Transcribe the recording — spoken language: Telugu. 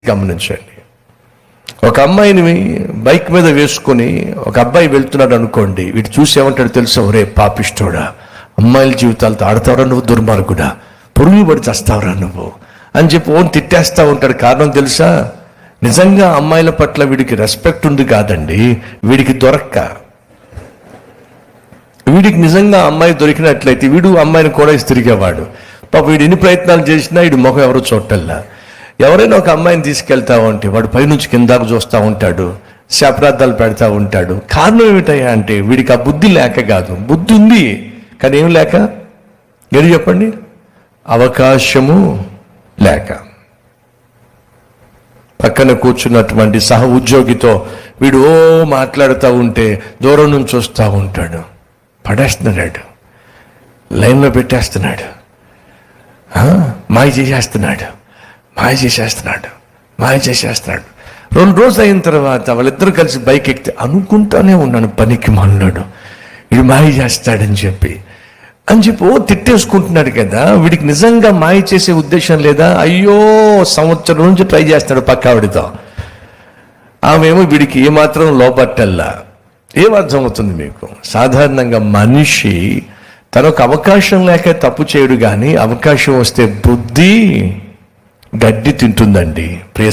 గమనించండి. ఒక అమ్మాయిని బైక్ మీద వేసుకొని ఒక అబ్బాయి వెళ్తున్నాడు అనుకోండి, వీడు చూసి ఏమంటాడు తెలుసా? ఒరే పాపిష్టోడా, అమ్మాయిల జీవితాలతో ఆడతావురా నువ్వు, దుర్మార్గుడా, పొరుగు పడి చేస్తావురా నువ్వు అని చెప్పి ఓన్ తిట్టేస్తూ ఉంటాడు. కారణం తెలుసా? నిజంగా అమ్మాయిల పట్ల వీడికి రెస్పెక్ట్ ఉంది కాదండి, వీడికి దొరక్క. వీడికి నిజంగా అమ్మాయి దొరికినట్లయితే వీడు అమ్మాయిని కూడా తిరిగేవాడు. పాప వీడు ఎన్ని ప్రయత్నాలు చేసినా వీడి ముఖం ఎవరు చూడటల్లా. ఎవరైనా ఒక అమ్మాయిని తీసుకెళ్తా ఉంటే వాడు పైనుంచి కిందాకు చూస్తూ ఉంటాడు, శాపరార్థాలు పెడతా ఉంటాడు. కారణం ఏమిటయ్యా అంటే వీడికి ఆ బుద్ధి లేక కాదు, బుద్ధి ఉంది కానీ ఏం లేక, ఏది చెప్పండి, అవకాశము లేక. పక్కన కూర్చున్నటువంటి సహ ఉద్యోగితో వీడు మాట్లాడుతూ ఉంటే దూరం నుంచి వస్తూ ఉంటాడు, పడేస్తున్నాడు, లైన్లో పెట్టేస్తున్నాడు, మాయ చేసేస్తున్నాడు. 2 రోజులు అయిన తర్వాత వాళ్ళిద్దరు కలిసి బైక్ ఎక్కితే అనుకుంటానే ఉన్నాను, పనికి మాలినాడు, వీడు మాయ చేస్తాడని చెప్పి తిట్టేసుకుంటున్నాడు కదా. వీడికి నిజంగా మాయ చేసే ఉద్దేశం లేదా? అయ్యో, సంవత్సరం నుంచి ట్రై చేస్తాడు పక్కావిడితో. ఆమెమో వీడికి ఏమాత్రం లోపట్టల్లా. ఏమర్థమవుతుంది మీకు? సాధారణంగా మనిషి తనకు అవకాశం లేక తప్పు చేయడు, కానీ అవకాశం వస్తే బుద్ధి గడ్డి తింటుందండి. ప్రియ